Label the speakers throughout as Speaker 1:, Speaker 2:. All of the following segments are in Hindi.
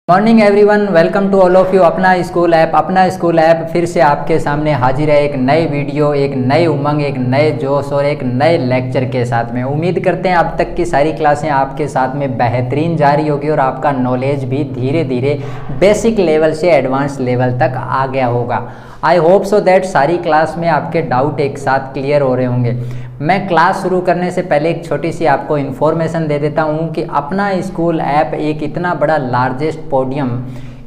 Speaker 1: Morning everyone, welcome to all of you. अपना स्कूल ऐप फिर से आपके सामने हाजिर है एक नए वीडियो, एक नए उमंग, एक नए जोश और एक नए लेक्चर के साथ में। उम्मीद करते हैं अब तक की सारी क्लासें आपके साथ में बेहतरीन जारी होगी और आपका नॉलेज भी धीरे धीरे बेसिक लेवल से एडवांस लेवल तक आ गया होगा। आई होप सो दैट सारी क्लास में आपके डाउट एक साथ क्लियर हो रहे होंगे। मैं क्लास शुरू करने से पहले एक छोटी सी आपको इन्फॉर्मेशन दे देता हूँ कि अपना स्कूल ऐप एक इतना बड़ा लार्जेस्ट पोडियम,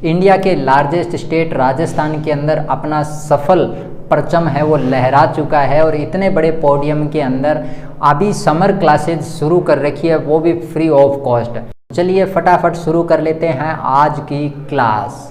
Speaker 1: इंडिया के लार्जेस्ट स्टेट राजस्थान के अंदर अपना सफल परचम है वो लहरा चुका है और इतने बड़े पोडियम के अंदर अभी समर क्लासेज शुरू कर रखी है, वो भी फ्री ऑफ कॉस्ट। चलिए फटाफट शुरू कर लेते हैं आज की क्लास।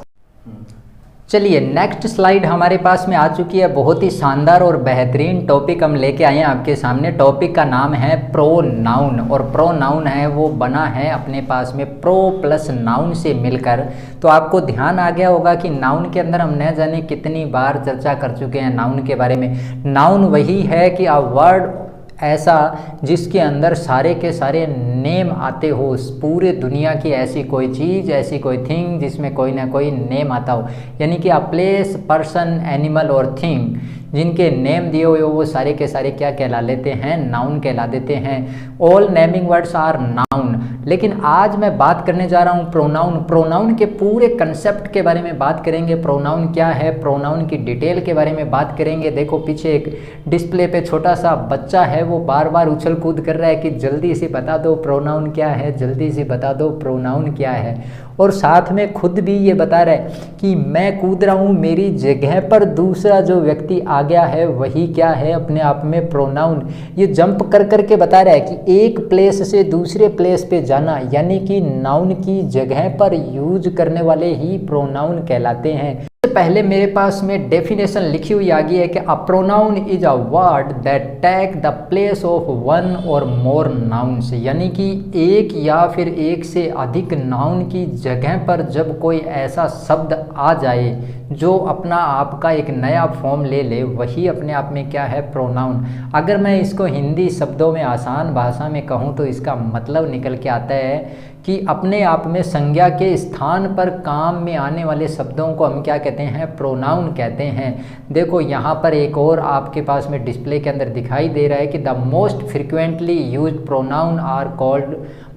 Speaker 1: चलिए नेक्स्ट स्लाइड हमारे पास में आ चुकी है। बहुत ही शानदार और बेहतरीन टॉपिक हम लेके आए हैं आपके सामने। टॉपिक का नाम है प्रोनाउन और प्रोनाउन है वो बना है अपने पास में प्रो प्लस नाउन से मिलकर। तो आपको ध्यान आ गया होगा कि नाउन के अंदर हम न जाने कितनी बार चर्चा कर चुके हैं नाउन के बारे में। नाउन वही है कि अ वर्ड ऐसा जिसके अंदर सारे के सारे नेम आते हो, पूरे दुनिया की ऐसी कोई चीज़, ऐसी कोई थिंग जिसमें कोई ना कोई नेम आता हो, यानी कि अ प्लेस, पर्सन, एनिमल और थिंग जिनके नेम दिए हुए हो वो सारे के सारे क्या कहला लेते हैं? नाउन कहला देते हैं। All naming words are noun. लेकिन आज मैं बात करने जा रहा हूँ प्रोनाउन। प्रोनाउन के पूरे कंसेप्ट के बारे में बात करेंगे। प्रोनाउन क्या है, प्रोनाउन की डिटेल के बारे में बात करेंगे। देखो पीछे एक डिस्प्ले पे छोटा सा बच्चा है, वो बार बार उछल कूद कर रहा है कि जल्दी से बता दो प्रोनाउन क्या है, जल्दी से बता दो प्रोनाउन क्या है। और साथ में खुद भी ये बता रहा है कि मैं कूद रहा हूँ, मेरी जगह पर दूसरा जो व्यक्ति आ गया है वही क्या है? अपने आप में प्रोनाउन। ये जंप कर कर के बता रहा है कि एक प्लेस से दूसरे प्लेस पे जाना, यानी कि नाउन की जगह पर यूज करने वाले ही प्रोनाउन कहलाते हैं। पहले मेरे पास में डेफिनेशन लिखी हुई आ गई है कि a pronoun is a word that take the place of one or more nouns, यानी कि एक या फिर एक से अधिक नाउन की जगह पर जब कोई ऐसा शब्द आ जाए जो अपना आप का एक नया फॉर्म ले ले, वही अपने आप में क्या है? प्रोनाउन। अगर मैं इसको हिंदी शब्दों में आसान भाषा में कहूँ तो इसका मतलब निकल के आता है कि अपने आप में संज्ञा के स्थान पर काम में आने वाले शब्दों को हम क्या कहते हैं? प्रोनाउन कहते हैं। देखो यहाँ पर एक और आपके पास में डिस्प्ले के अंदर दिखाई दे रहा है कि the most frequently used pronoun are called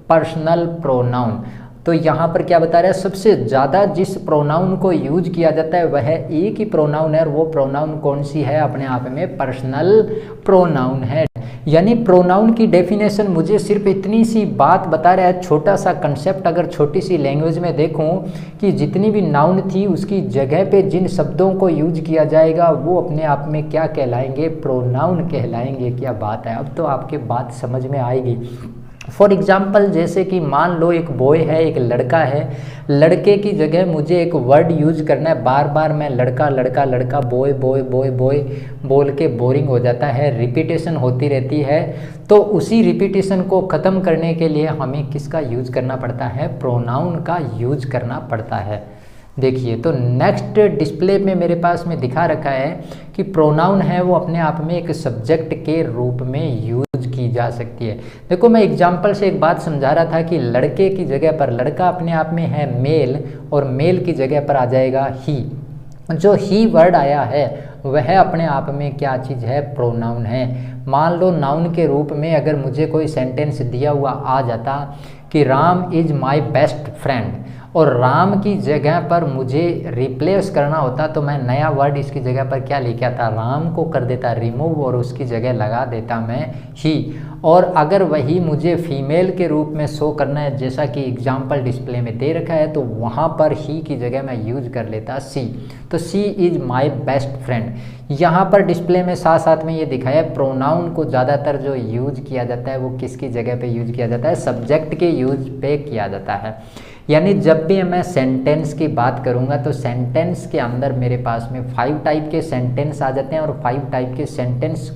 Speaker 1: personal pronoun. तो यहाँ पर क्या बता रहा है? सबसे ज़्यादा जिस प्रोनाउन को यूज किया जाता है वह एक ही प्रोनाउन है और वो प्रोनाउन कौन सी है? अपने आप में पर्सनल प्रोनाउन है। यानी प्रोनाउन की डेफिनेशन मुझे सिर्फ इतनी सी बात बता रहा है, छोटा सा कंसेप्ट। अगर छोटी सी लैंग्वेज में देखूं कि जितनी भी नाउन थी उसकी जगह पे जिन शब्दों को यूज किया जाएगा वो अपने आप में क्या कहलाएंगे? प्रोनाउन कहलाएंगे। क्या बात है, अब तो आपके बात समझ में आएगी। फॉर एग्जाम्पल जैसे कि मान लो एक बॉय है, एक लड़का है, लड़के की जगह मुझे एक वर्ड यूज करना है। बार बार मैं लड़का लड़का लड़का बॉय बॉय बॉय बॉय बोल के बोरिंग हो जाता है, रिपीटेशन होती रहती है। तो उसी रिपीटेशन को ख़त्म करने के लिए हमें किसका यूज करना पड़ता है? प्रोनाउन का यूज करना पड़ता है। देखिए तो नेक्स्ट डिस्प्ले में मेरे पास में दिखा रखा है कि प्रोनाउन है वो अपने आप में एक सब्जेक्ट के रूप में यूज की जा सकती है। देखो मैं एग्जांपल से एक बात समझा रहा था कि लड़के की जगह पर लड़का अपने आप में है मेल और मेल की जगह पर आ जाएगा ही। जो ही वर्ड आया है वह अपने आप में क्या चीज़ है? प्रोनाउन है। मान लो नाउन के रूप में अगर मुझे कोई सेंटेंस दिया हुआ आ जाता कि Ram is my best friend और राम की जगह पर मुझे रिप्लेस करना होता तो मैं नया वर्ड इसकी जगह पर क्या लेके आता? राम को कर देता रिमूव और उसकी जगह लगा देता मैं ही। और अगर वही मुझे फीमेल के रूप में शो करना है जैसा कि एग्जाम्पल डिस्प्ले में दे रखा है तो वहाँ पर ही की जगह मैं यूज कर लेता सी। तो सी इज़ माय बेस्ट फ्रेंड। यहाँ पर डिस्प्ले में साथ साथ में ये दिखाया है प्रोनाउन को ज़्यादातर जो यूज किया जाता है वो किसकी जगह पे यूज किया जाता है? सब्जेक्ट के यूज पे किया जाता है। यानी जब भी मैं सेंटेंस की बात करूंगा तो सेंटेंस के अंदर मेरे पास में 5 टाइप के सेंटेंस आ जाते हैं और 5 टाइप के सेंटेंस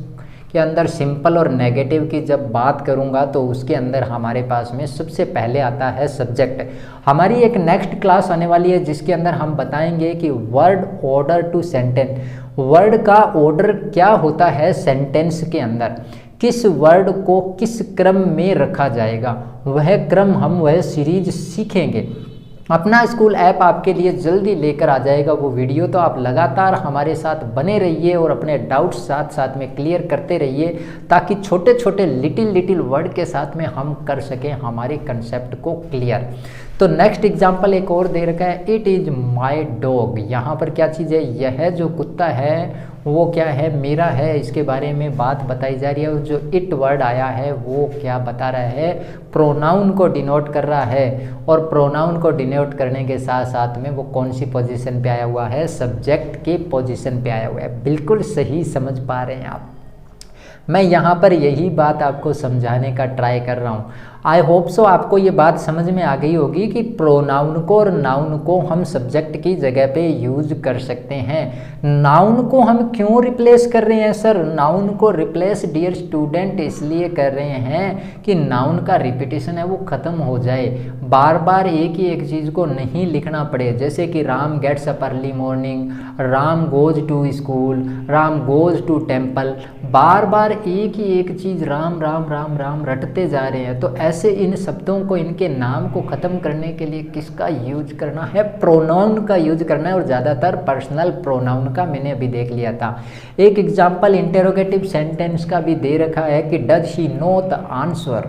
Speaker 1: के अंदर सिंपल और नेगेटिव की जब बात करूंगा तो उसके अंदर हमारे पास में सबसे पहले आता है सब्जेक्ट। हमारी एक नेक्स्ट क्लास आने वाली है जिसके अंदर हम बताएंगे कि word order to sentence, word का ऑर्डर क्या होता है सेंटेंस के अंदर, किस वर्ड को किस क्रम में रखा जाएगा, वह क्रम हम वह सीरीज सीखेंगे। अपना स्कूल ऐप आपके लिए जल्दी लेकर आ जाएगा वो वीडियो, तो आप लगातार हमारे साथ बने रहिए और अपने डाउट्स साथ साथ में क्लियर करते रहिए, ताकि छोटे छोटे लिटिल वर्ड के साथ में हम कर सकें हमारे कंसेप्ट को क्लियर। तो नेक्स्ट एग्जाम्पल एक और दे रखा है, इट इज़ माई डॉग। यहाँ पर क्या चीज़ है, यह जो कुत्ता है वो क्या है, मेरा है, इसके बारे में बात बताई जा रही है। और जो इट वर्ड आया है वो क्या बता रहा है, प्रोनाउन को डिनोट कर रहा है, और प्रोनाउन को डिनोट करने के साथ साथ में वो कौन सी पोजीशन पे आया हुआ है, सब्जेक्ट के पोजीशन पे आया हुआ है। बिल्कुल सही समझ पा रहे हैं आप। मैं यहाँ पर यही बात आपको समझाने का ट्राई कर रहा हूँ। आई होप सो आपको ये बात समझ में आ गई होगी कि प्रोनाउन को और नाउन को हम सब्जेक्ट की जगह पे यूज कर सकते हैं। नाउन को हम क्यों रिप्लेस कर रहे हैं सर, नाउन को रिप्लेस डियर स्टूडेंट इसलिए कर रहे हैं कि नाउन का रिपीटेशन है वो ख़त्म हो जाए, बार बार एक ही एक चीज़ को नहीं लिखना पड़े। जैसे कि Ram gets up early morning, Ram goes to school, Ram goes to temple, बार बार एक ही एक चीज़ राम राम राम राम रटते जा रहे हैं। तो ऐसे इन शब्दों को, इनके नाम को ख़त्म करने के लिए किसका यूज करना है, प्रोनाउन का यूज करना है, और ज़्यादातर पर्सनल प्रोनाउन का। मैंने अभी देख लिया था। एक एग्जाम्पल इंटेरोगेटिव सेंटेंस का भी दे रखा है कि does she know the answer.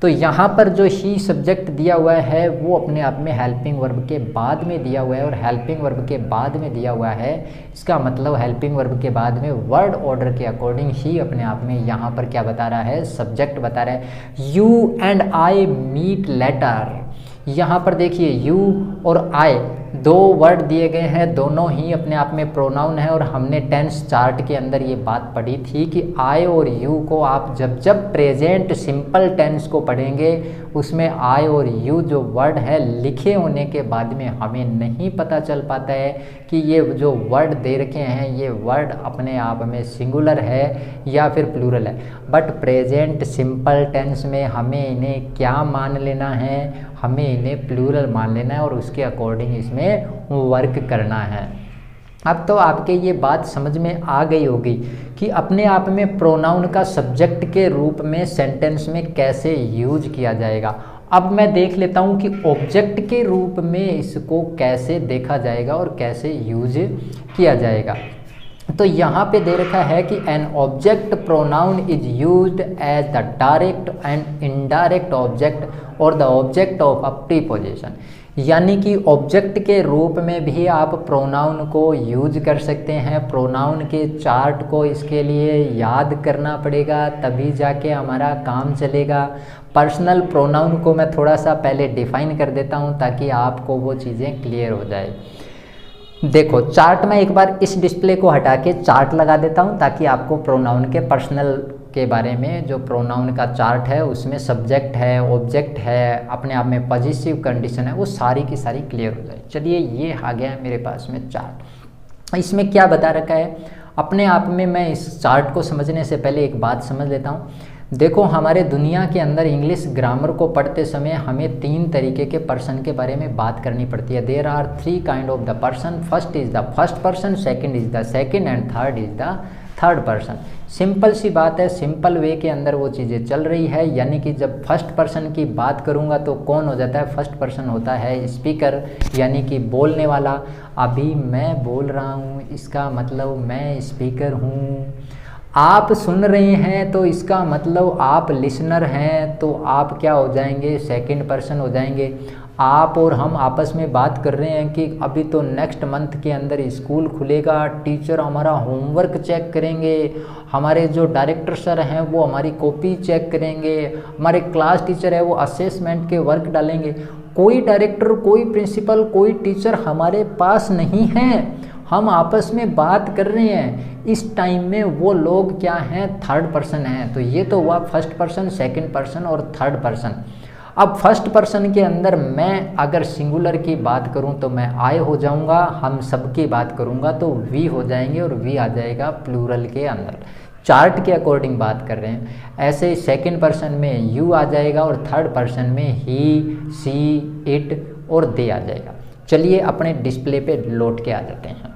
Speaker 1: तो यहाँ पर जो ही सब्जेक्ट दिया हुआ है वो अपने आप में हेल्पिंग वर्ब के बाद में दिया हुआ है, और हेल्पिंग वर्ब के बाद में दिया हुआ है, इसका मतलब हेल्पिंग वर्ब के बाद में वर्ड ऑर्डर के अकॉर्डिंग ही अपने आप में यहाँ पर क्या बता रहा है, सब्जेक्ट बता रहा है। You and I meet later. यहाँ पर देखिए यू और आई दो वर्ड दिए गए हैं, दोनों ही अपने आप में प्रोनाउन है। और हमने टेंस चार्ट के अंदर ये बात पढ़ी थी कि आई और यू को आप जब जब प्रेजेंट सिंपल टेंस को पढ़ेंगे उसमें आई और यू जो वर्ड है लिखे होने के बाद में हमें नहीं पता चल पाता है कि ये जो वर्ड दे रखे हैं ये वर्ड अपने आप में सिंगुलर है या फिर प्लूरल है। बट प्रेजेंट सिंपल टेंस में हमें इन्हें क्या मान लेना है, हमें इन्हें प्लूरल मान लेना है और उसके अकॉर्डिंग इसमें वर्क करना है। अब तो आपके ये बात समझ में आ गई होगी कि अपने आप में प्रोनाउन का सब्जेक्ट के रूप में सेंटेंस में कैसे यूज किया जाएगा। अब मैं देख लेता हूँ कि ऑब्जेक्ट के रूप में इसको कैसे देखा जाएगा और कैसे यूज किया जाएगा। तो यहाँ पे दे रखा है कि an object pronoun is used as the direct and indirect object और the object of a preposition. यानी कि ऑब्जेक्ट के रूप में भी आप प्रोनाउन को यूज कर सकते हैं। प्रोनाउन के चार्ट को इसके लिए याद करना पड़ेगा, तभी जाके हमारा काम चलेगा। पर्सनल प्रोनाउन को मैं थोड़ा सा पहले डिफाइन कर देता हूँ ताकि आपको वो चीज़ें क्लियर हो जाए। देखो चार्ट में एक बार इस डिस्प्ले को हटा के चार्ट लगा देता हूँ ताकि आपको प्रोनाउन के पर्सनल के बारे में, जो प्रोनाउन का चार्ट है उसमें सब्जेक्ट है, ऑब्जेक्ट है, अपने आप में पॉजिटिव कंडीशन है, वो सारी की सारी क्लियर हो जाए। चलिए ये आ गया है मेरे पास में चार्ट। इसमें क्या बता रखा है अपने आप में, मैं इस चार्ट को समझने से पहले एक बात समझ लेता हूँ। देखो हमारे दुनिया के अंदर इंग्लिश ग्रामर को पढ़ते समय हमें 3 तरीके के पर्सन के बारे में बात करनी पड़ती है। There are 3 kind of the person. First is the first person, second is the second and third is the third person. Simple सी बात है, सिंपल वे के अंदर वो चीज़ें चल रही है। यानी कि जब फर्स्ट पर्सन की बात करूँगा तो कौन हो जाता है, फर्स्ट पर्सन होता है स्पीकर, यानी कि बोलने वाला। अभी मैं बोल रहा हूँ इसका मतलब मैं स्पीकर हूँ। आप सुन रहे हैं तो इसका मतलब आप लिसनर हैं, तो आप क्या हो जाएंगे, सेकंड पर्सन हो जाएंगे। आप और हम आपस में बात कर रहे हैं कि अभी तो नेक्स्ट मंथ के अंदर स्कूल खुलेगा, टीचर हमारा होमवर्क चेक करेंगे, हमारे जो डायरेक्टर सर हैं वो हमारी कॉपी चेक करेंगे, हमारे क्लास टीचर है वो असेसमेंट के वर्क डालेंगे। कोई डायरेक्टर, कोई प्रिंसिपल, कोई टीचर हमारे पास नहीं है, हम आपस में बात कर रहे हैं। इस टाइम में वो लोग क्या हैं, थर्ड पर्सन हैं। तो ये तो हुआ फर्स्ट पर्सन, सेकंड पर्सन और थर्ड पर्सन। अब फर्स्ट पर्सन के अंदर मैं अगर सिंगुलर की बात करूं तो मैं आई हो जाऊंगा, हम सब की बात करूंगा तो वी हो जाएंगे और वी आ जाएगा प्लूरल के अंदर। चार्ट के अकॉर्डिंग बात कर रहे हैं। ऐसे सेकंड पर्सन में यू आ जाएगा और थर्ड पर्सन में ही, सी, इट और दे आ जाएगा। चलिए अपने डिस्प्ले पे लौट के आ जाते हैं।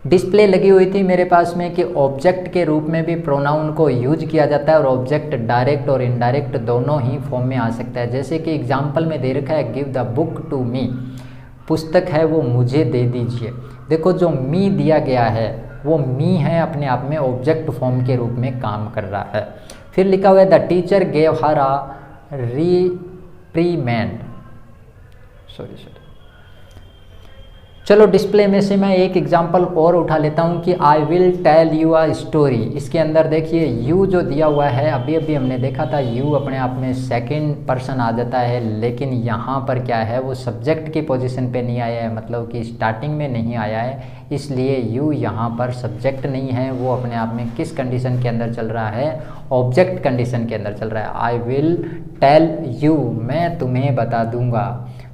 Speaker 1: डिस्प्ले लगी हुई थी मेरे पास में कि ऑब्जेक्ट के रूप में भी प्रोनाउन को यूज किया जाता है और ऑब्जेक्ट डायरेक्ट और इनडायरेक्ट दोनों ही फॉर्म में आ सकता है। जैसे कि एग्जांपल में दे रखा है give the book to me, पुस्तक है वो मुझे दे दीजिए। देखो जो मी दिया गया है वो मी है, अपने आप में ऑब्जेक्ट फॉर्म के रूप में काम कर रहा है। फिर लिखा हुआ है the teacher gave her a reprimand, sorry. चलो डिस्प्ले में से मैं एक एग्जांपल और उठा लेता हूँ कि I will tell you a story. इसके अंदर देखिए यू जो दिया हुआ है, अभी अभी हमने देखा था यू अपने आप में सेकंड पर्सन आ जाता है, लेकिन यहाँ पर क्या है वो सब्जेक्ट की पोजीशन पे नहीं आया है, मतलब कि स्टार्टिंग में नहीं आया है, इसलिए यू यहाँ पर सब्जेक्ट नहीं है। वो अपने आप में किस कंडीशन के अंदर चल रहा है, ऑब्जेक्ट कंडीशन के अंदर चल रहा है। आई विल टेल यू, मैं तुम्हें बता दूंगा,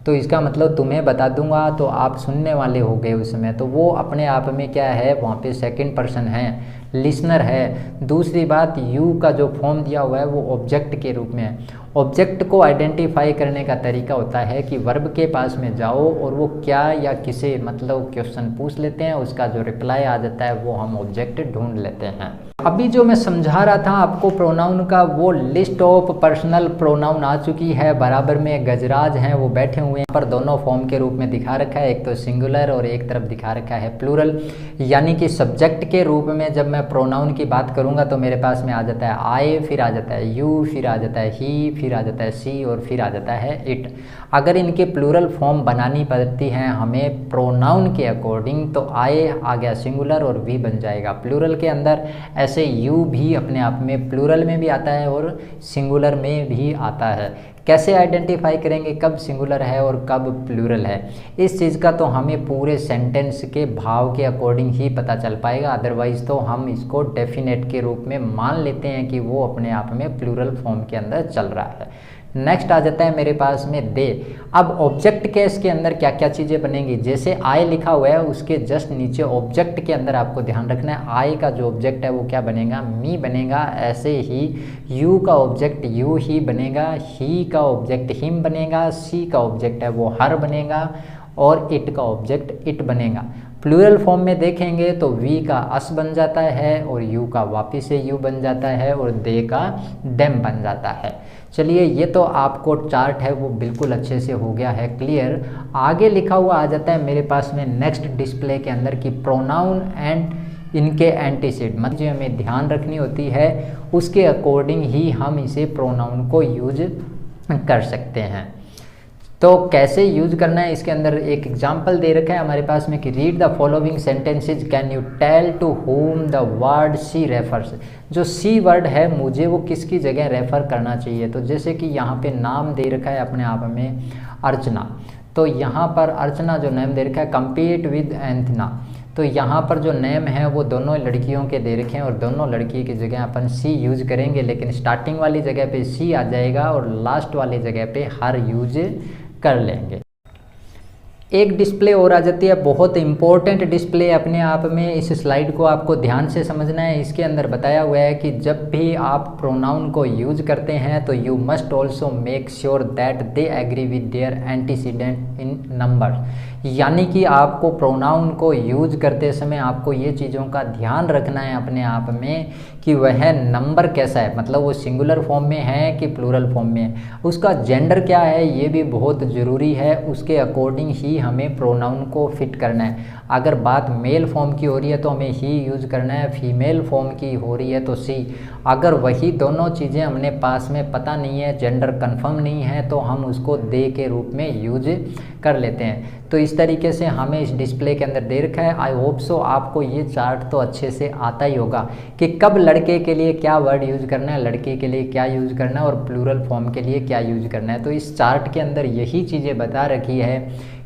Speaker 1: तो इसका मतलब तुम्हें बता दूंगा तो आप सुनने वाले हो गए उसमें, तो वो अपने आप में क्या है वहाँ पे सेकंड पर्सन है, लिसनर है। दूसरी बात यू का जो फॉर्म दिया हुआ है वो ऑब्जेक्ट के रूप में है। ऑब्जेक्ट को आइडेंटिफाई करने का तरीका होता है कि वर्ब के पास में जाओ और वो क्या या किसे मतलब क्वेश्चन पूछ लेते हैं, उसका जो रिप्लाई आ जाता है वो हम ऑब्जेक्ट ढूंढ लेते हैं। अभी जो मैं समझा रहा था आपको प्रोनाउन का, वो लिस्ट ऑफ पर्सनल प्रोनाउन आ चुकी है। बराबर में गजराज हैं वो बैठे हुए हैं, पर दोनों फॉर्म के रूप में दिखा रखा है, एक तो सिंगुलर और एक तरफ दिखा रखा है प्लूरल। यानी कि सब्जेक्ट के रूप में जब मैं प्रोनाउन की बात करूंगा तो मेरे पास में आ जाता है आई, फिर आ जाता है यू, फिर आ जाता है ही, फिर आ जाता है सी और फिर आ जाता है इट। अगर इनके प्लूरल फॉर्म बनानी पड़ती हैं हमें प्रोनाउन के अकॉर्डिंग, तो आई आ गया सिंगुलर और वी बन जाएगा प्लूरल के अंदर। ऐसे यू भी अपने आप में प्लूरल में भी आता है और सिंगुलर में भी आता है। कैसे आइडेंटिफाई करेंगे कब सिंगुलर है और कब प्लूरल है, इस चीज़ का तो हमें पूरे सेंटेंस के भाव के अकॉर्डिंग ही पता चल पाएगा। अदरवाइज़ तो हम इसको डेफिनेट के रूप में मान लेते हैं कि वो अपने आप में प्लूरल फॉर्म के अंदर चल रहा है। नेक्स्ट आ जाता है मेरे पास में दे। अब ऑब्जेक्ट केस के अंदर क्या क्या चीज़ें बनेंगी, जैसे आई लिखा हुआ है उसके जस्ट नीचे ऑब्जेक्ट के अंदर आपको ध्यान रखना है आई का जो ऑब्जेक्ट है वो क्या बनेगा, मी बनेगा। ऐसे ही यू का ऑब्जेक्ट यू ही बनेगा, ही का ऑब्जेक्ट हिम बनेगा, सी का ऑब्जेक्ट है वो हर बनेगा और इट का ऑब्जेक्ट इट बनेगा। प्लूरल फॉर्म में देखेंगे तो वी का अस बन जाता है और यू का वापिस से यू बन जाता है और दे का डेम बन जाता है। चलिए ये तो आपको चार्ट है वो बिल्कुल अच्छे से हो गया है क्लियर। आगे लिखा हुआ आ जाता है मेरे पास में नेक्स्ट डिस्प्ले के अंदर की प्रोनाउन एंड इनके एंटीसिड, मतलब जो हमें ध्यान रखनी होती है उसके अकॉर्डिंग ही हम इसे प्रोनाउन को यूज कर सकते हैं। तो कैसे यूज करना है, इसके अंदर एक एग्जाम्पल दे रखा है हमारे पास में कि read the following sentences, can you tell to whom the word she refers. जो सी वर्ड है मुझे वो किसकी जगह रेफर करना चाहिए, तो जैसे कि यहाँ पे नाम दे रखा है अपने आप में अर्चना, तो यहाँ पर अर्चना जो नेम दे रखा है कम्पीट विद एंथना, तो यहाँ पर जो नेम है वो दोनों लड़कियों के दे रखे हैं और दोनों लड़की की जगह अपन सी यूज करेंगे, लेकिन स्टार्टिंग वाली जगह पे सी आ जाएगा और लास्ट वाली जगह पे हर यूज कर लेंगे। एक डिस्प्ले और आ जाती है, बहुत इंपॉर्टेंट डिस्प्ले अपने आप में, इस स्लाइड को आपको ध्यान से समझना है। इसके अंदर बताया हुआ है कि जब भी आप प्रोनाउन को यूज करते हैं तो you must also make sure that they agree with their antecedent in number. यानी कि आपको प्रोनाउन को यूज करते समय आपको ये चीज़ों का ध्यान रखना है अपने आप में कि वह नंबर कैसा है, मतलब वो सिंगुलर फॉर्म में है कि प्लूरल फॉर्म में है, उसका जेंडर क्या है ये भी बहुत ज़रूरी है। उसके अकॉर्डिंग ही हमें प्रोनाउन को फिट करना है। अगर बात मेल फॉर्म की हो रही है तो हमें ही यूज करना है, फीमेल फॉर्म की हो रही है तो सी। अगर वही दोनों चीज़ें हमने पास में पता नहीं है, जेंडर कंफर्म नहीं है, तो हम उसको दे के रूप में यूज कर लेते हैं। तो इस तरीके से हमें इस डिस्प्ले के अंदर दे रखा है। आई होप सो आपको ये चार्ट तो अच्छे से आता ही होगा कि कब लड़के के लिए क्या वर्ड यूज करना है, लड़के के लिए क्या यूज करना है और प्लूरल फॉर्म के लिए क्या यूज करना है। तो इस चार्ट के अंदर यही चीज़ें बता रखी है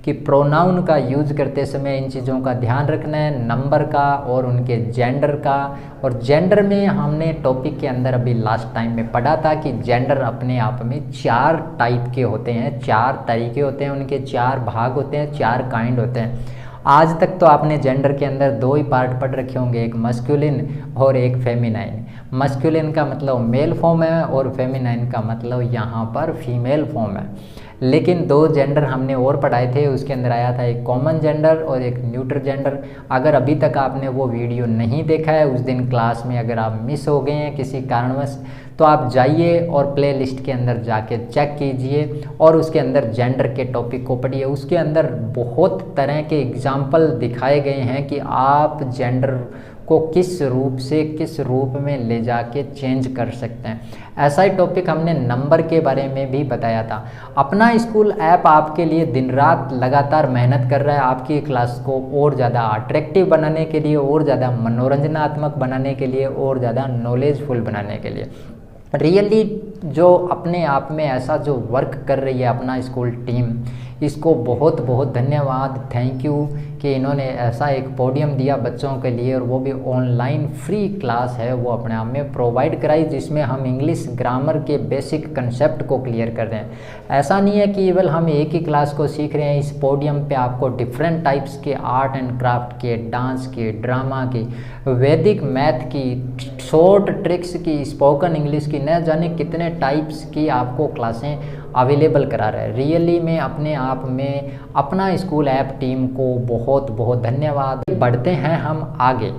Speaker 1: कि प्रोनाउन का यूज करते समय इन चीज़ों का ध्यान रखना है, नंबर का और उनके जेंडर का। और जेंडर में हमने टॉपिक के अंदर अभी लास्ट टाइम में पढ़ा था कि जेंडर अपने आप में 4 टाइप के होते हैं, 4 तरीके होते हैं, उनके 4 भाग होते हैं, 4 काइंड होते हैं। आज तक तो आपने जेंडर के अंदर 2 ही पार्ट पढ़ रखे होंगे, एक मस्कुलिन और एक फेमिनाइन। मस्कुलिन का मतलब मेल फॉर्म है और फेमिनाइन का मतलब यहाँ पर फीमेल फॉर्म है। लेकिन 2 जेंडर हमने और पढ़ाए थे, उसके अंदर आया था एक कॉमन जेंडर और एक न्यूट्रल जेंडर। अगर अभी तक आपने वो वीडियो नहीं देखा है उस दिन क्लास में, अगर आप मिस हो गए हैं किसी कारणवश, तो आप जाइए और प्लेलिस्ट के अंदर जाके चेक कीजिए और उसके अंदर जेंडर के टॉपिक को पढ़िए। उसके अंदर बहुत तरह के एग्जाम्पल दिखाए गए हैं कि आप जेंडर को किस रूप से किस रूप में ले जाके चेंज कर सकते हैं। ऐसा ही टॉपिक हमने नंबर के बारे में भी बताया था। अपना स्कूल ऐप आपके लिए दिन रात लगातार मेहनत कर रहा है आपकी क्लास को और ज़्यादा अट्रैक्टिव बनाने के लिए, और ज़्यादा मनोरंजनात्मक बनाने के लिए, और ज़्यादा नॉलेजफुल बनाने के लिए। रियली जो अपने आप में ऐसा जो वर्क कर रही है अपना स्कूल टीम, इसको बहुत बहुत धन्यवाद, थैंक यू कि इन्होंने ऐसा एक पोडियम दिया बच्चों के लिए, और वो भी ऑनलाइन फ्री क्लास है वो अपने आप में प्रोवाइड कराई, जिसमें हम इंग्लिश ग्रामर के बेसिक कंसेप्ट को क्लियर कर रहे हैं। ऐसा नहीं है कि केवल हम एक ही क्लास को सीख रहे हैं, इस पोडियम पे आपको डिफरेंट टाइप्स के आर्ट एंड क्राफ्ट के, डांस के, ड्रामा की, वैदिक मैथ की, शॉर्ट ट्रिक्स की, स्पोकन इंग्लिश की, न जाने कितने टाइप्स की आपको क्लासें अवेलेबल करा रहा है। रियली में अपने आप में अपना स्कूल ऐप टीम को बहुत बहुत धन्यवाद। बढ़ते हैं हम आगे।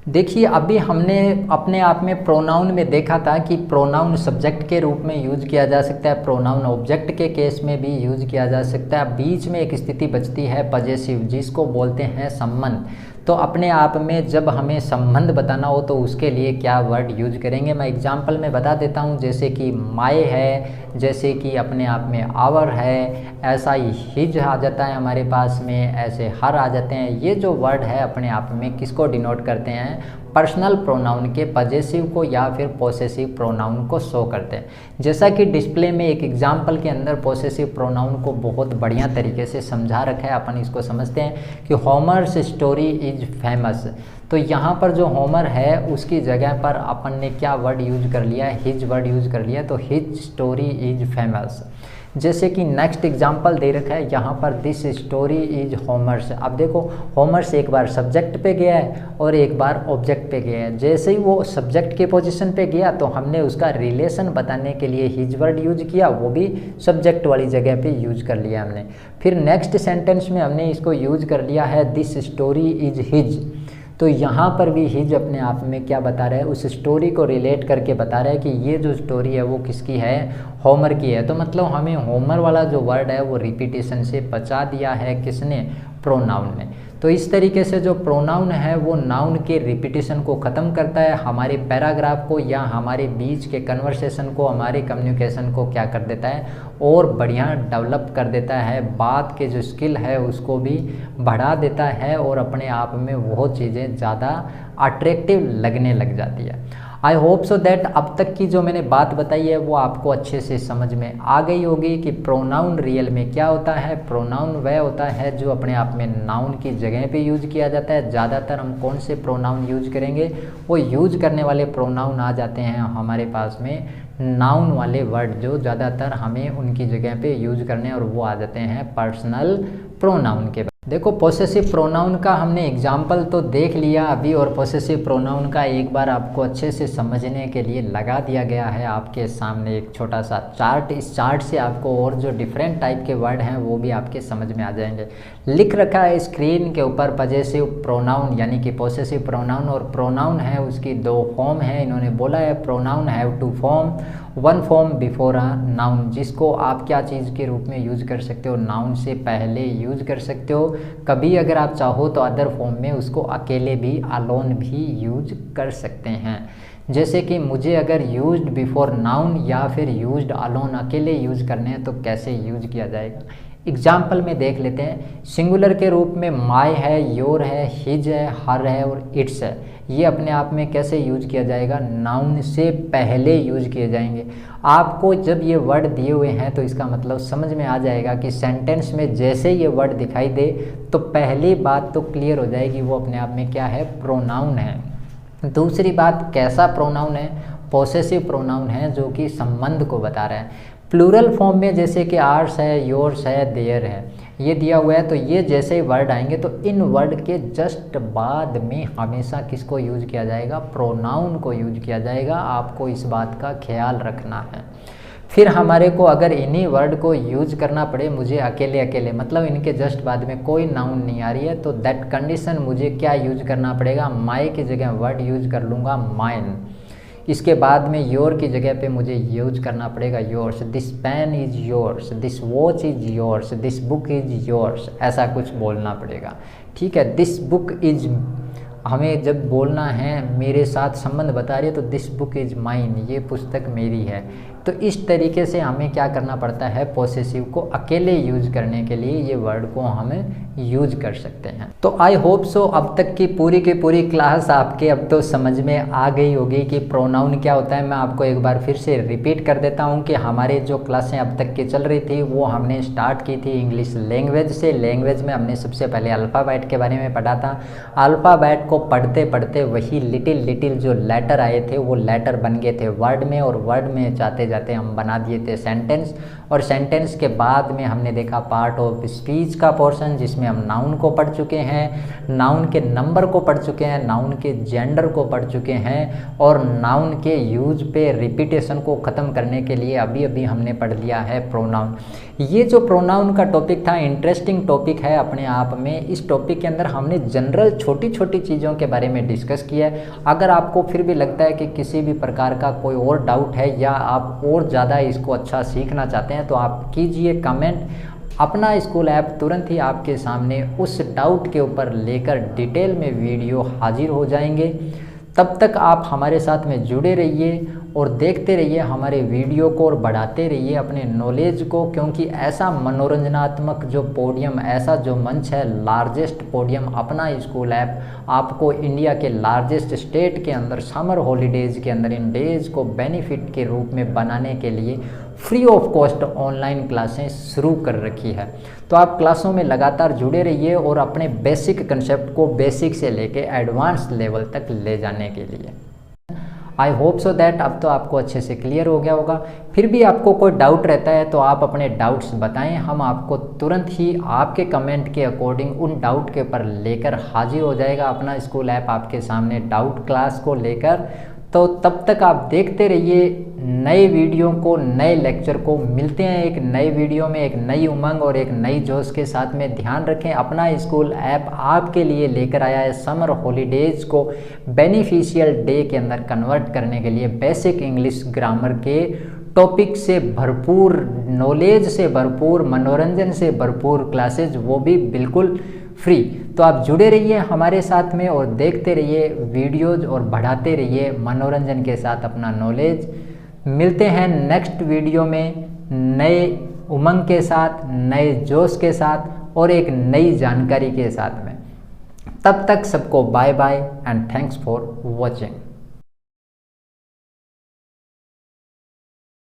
Speaker 1: देखिए, अभी हमने अपने आप में प्रोनाउन में देखा था कि प्रोनाउन सब्जेक्ट के रूप में यूज किया जा सकता है, प्रोनाउन ऑब्जेक्ट के केस में भी यूज किया जा सकता है। बीच में एक स्थिति बचती है पजेसिव, जिसको बोलते हैं संबंध। तो अपने आप में जब हमें संबंध बताना हो तो उसके लिए क्या वर्ड यूज करेंगे, मैं एग्जांपल में बता देता हूँ। जैसे कि माय है, जैसे कि अपने आप में आवर है, ऐसा ही हिज आ जाता है हमारे पास में, ऐसे हर आ जाते हैं। ये जो वर्ड है अपने आप में किसको डिनोट करते हैं, पर्सनल प्रोनाउन के पजेसिव को या फिर पोसेसिव प्रोनाउन को शो करते हैं। जैसा कि डिस्प्ले में एक एग्जाम्पल के अंदर पोसेसिव प्रोनाउन को बहुत बढ़िया तरीके से समझा रखा है। अपन इसको समझते हैं कि होमर्स स्टोरी इज फेमस। तो यहाँ पर जो होमर है उसकी जगह पर अपन ने क्या वर्ड यूज कर लिया, हिज वर्ड यूज कर लिया, तो हिज स्टोरी इज फेमस। जैसे कि नेक्स्ट एग्जाम्पल दे रखा है यहाँ पर, दिस स्टोरी इज होमर्स। अब देखो, होमर्स एक बार सब्जेक्ट पे गया है और एक बार ऑब्जेक्ट पे गया है। जैसे ही वो सब्जेक्ट के पोजीशन पे गया तो हमने उसका रिलेशन बताने के लिए हिज वर्ड यूज किया, वो भी सब्जेक्ट वाली जगह पे यूज कर लिया हमने। फिर नेक्स्ट सेंटेंस में हमने इसको यूज कर लिया है, दिस स्टोरी इज हिज। तो यहाँ पर भी हिज अपने आप में क्या बता रहा है, उस स्टोरी को रिलेट करके बता रहा है कि ये जो स्टोरी है वो किसकी है, होमर की है। तो मतलब हमें होमर वाला जो वर्ड है वो रिपीटेशन से बचा दिया है किसने, प्रोनाउन ने। तो इस तरीके से जो प्रोनाउन है वो नाउन के रिपीटेशन को ख़त्म करता है, हमारे पैराग्राफ को या हमारे बीच के कन्वर्सेशन को, हमारे कम्युनिकेशन को क्या कर देता है, और बढ़िया डेवलप कर देता है। बात के जो स्किल है उसको भी बढ़ा देता है और अपने आप में वो चीज़ें ज़्यादा अट्रैक्टिव लगने लग जाती है। आई होप सो दैट अब तक की जो मैंने बात बताई है वो आपको अच्छे से समझ में आ गई होगी कि प्रोनाउन रियल में क्या होता है। प्रोनाउन वह होता है जो अपने आप में नाउन की जगह पे यूज किया जाता है। ज़्यादातर हम कौन से प्रोनाउन यूज करेंगे, वो यूज करने वाले प्रोनाउन आ जाते हैं हमारे पास में नाउन वाले वर्ड, जो ज़्यादातर हमें उनकी जगह पे यूज करने, और वो आ जाते हैं पर्सनल प्रोनाउन के। देखो, पोसेसिव प्रोनाउन का हमने एग्जाम्पल तो देख लिया अभी, और पोसेसिव प्रोनाउन का एक बार आपको अच्छे से समझने के लिए लगा दिया गया है आपके सामने एक छोटा सा चार्ट। इस चार्ट से आपको और जो डिफरेंट टाइप के वर्ड हैं वो भी आपके समझ में आ जाएंगे। लिख रखा है स्क्रीन के ऊपर पजेसिव प्रोनाउन यानी कि पोसेसिव प्रोनाउन, और प्रोनाउन है उसकी 2 फॉर्म है। इन्होंने बोला है pronoun have 2 form, 1 form before a noun, जिसको आप क्या चीज़ के रूप में यूज कर सकते हो, नाउन से पहले यूज कर सकते हो। कभी अगर आप चाहो तो अदर फॉर्म में उसको अकेले भी, अलोन भी यूज कर सकते हैं। जैसे कि मुझे अगर यूज्ड बिफोर नाउन या फिर यूज्ड अलोन अकेले यूज करने हैं तो कैसे यूज किया जाएगा, एग्जाम्पल में देख लेते हैं। सिंगुलर के रूप में माय है, योर है, हिज है, हर है और इट्स है। ये अपने आप में कैसे यूज किया जाएगा, नाउन से पहले यूज किए जाएंगे। आपको जब ये वर्ड दिए हुए हैं तो इसका मतलब समझ में आ जाएगा कि सेंटेंस में जैसे ये वर्ड दिखाई दे तो पहली बात तो क्लियर हो जाएगी, वो अपने आप में क्या है, प्रोनाउन है। दूसरी बात, कैसा प्रोनाउन है, पोसेसिव प्रोनाउन है जो कि संबंध को बता रहा है। प्लूरल फॉर्म में जैसे कि आर्स है, योर्स है, देयर है, ये दिया हुआ है। तो ये जैसे ही वर्ड आएंगे तो इन वर्ड के जस्ट बाद में हमेशा किसको यूज किया जाएगा, प्रोनाउन को यूज किया जाएगा। आपको इस बात का ख्याल रखना है। फिर हमारे को अगर इन्हीं वर्ड को यूज करना पड़े मुझे अकेले अकेले, मतलब इनके जस्ट बाद में कोई नाउन नहीं आ रही है, तो दैट कंडीशन मुझे क्या यूज करना पड़ेगा, माई की जगह वर्ड यूज कर लूँगा माइन। इसके बाद में योर की जगह पे मुझे यूज करना पड़ेगा yours. This pen is yours, this watch is yours, this book is yours, ऐसा कुछ बोलना पड़ेगा। ठीक है, दिस बुक इज़, हमें जब बोलना है मेरे साथ संबंध बता रही है तो दिस बुक इज़ माइन, ये पुस्तक मेरी है। तो इस तरीके से हमें क्या करना पड़ता है, पॉसेसिव को अकेले यूज करने के लिए ये वर्ड को हमें यूज कर सकते हैं। तो आई होप सो अब तक की पूरी क्लास आपके अब तो समझ में आ गई होगी कि प्रोनाउन क्या होता है। मैं आपको एक बार फिर से रिपीट कर देता हूँ कि हमारे जो क्लासें अब तक की चल रही थी वो हमने स्टार्ट की थी इंग्लिश लैंग्वेज से। लैंग्वेज में हमने सबसे पहले अल्फ़ाबेट के बारे में पढ़ा था। अल्फ़ाबेट को पढ़ते पढ़ते वही लिटिल जो लेटर आए थे वो लेटर बन गए थे वर्ड में, और वर्ड में जाते जाते हम बना दिए थे सेंटेंस, और सेंटेंस के बाद में हमने देखा पार्ट ऑफ स्पीच का पोर्शन जिसमें हम नाउन को पढ़ चुके हैं, नाउन के नंबर को पढ़ चुके हैं, नाउन के जेंडर को पढ़ चुके हैं, और नाउन के यूज पे रिपीटेशन को ख़त्म करने के लिए अभी अभी हमने पढ़ लिया है प्रोनाउन। ये जो प्रोनाउन का टॉपिक था इंटरेस्टिंग टॉपिक है अपने आप में। इस टॉपिक के अंदर हमने जनरल छोटी छोटी चीज़ों के बारे में डिस्कस किया है। अगर आपको फिर भी लगता है कि किसी भी प्रकार का कोई और डाउट है या आप और ज़्यादा इसको अच्छा सीखना चाहते हैं तो आप कीजिए कमेंट। अपना स्कूल ऐप तुरंत ही आपके सामने उस डाउट के ऊपर लेकर डिटेल में वीडियो हाजिर हो जाएंगे। तब तक आप हमारे साथ में जुड़े रहिए और देखते रहिए हमारे वीडियो को और बढ़ाते रहिए अपने नॉलेज को, क्योंकि ऐसा मनोरंजनात्मक जो पोडियम, ऐसा जो मंच है, लार्जेस्ट पोडियम अपना स्कूल ऐप आपको इंडिया के लार्जेस्ट स्टेट के अंदर समर हॉलीडेज़ के अंदर इन डेज़ को बेनिफिट के रूप में बनाने के लिए फ्री ऑफ कॉस्ट ऑनलाइन क्लासें शुरू कर रखी है। तो आप क्लासों में लगातार जुड़े रहिए और अपने बेसिक कंसेप्ट को बेसिक से लेके एडवांस लेवल तक ले जाने के लिए। आई होप सो दैट अब तो आपको अच्छे से क्लियर हो गया होगा। फिर भी आपको कोई डाउट रहता है तो आप अपने डाउट्स बताएं, हम आपको तुरंत ही आपके कमेंट के अकॉर्डिंग उन डाउट के ऊपर लेकर हाजिर हो जाएगा अपना स्कूल ऐप आपके सामने डाउट क्लास को लेकर। तो तब तक आप देखते रहिए नए वीडियो को, नए लेक्चर को। मिलते हैं एक नए वीडियो में एक नई उमंग और एक नई जोश के साथ में। ध्यान रखें अपना स्कूल ऐप आपके लिए लेकर आया है समर हॉलीडेज़ को बेनिफिशियल डे के अंदर कन्वर्ट करने के लिए बेसिक इंग्लिश ग्रामर के टॉपिक से भरपूर, नॉलेज से भरपूर, मनोरंजन से भरपूर क्लासेज, वो भी बिल्कुल फ्री। तो आप जुड़े रहिए हमारे साथ में और देखते रहिए वीडियोज़ और बढ़ाते रहिए मनोरंजन के साथ अपना नॉलेज। मिलते हैं नेक्स्ट वीडियो में नए उमंग के साथ, नए जोश के साथ और एक नई जानकारी के साथ में। तब तक सबको bye bye and thanks for watching.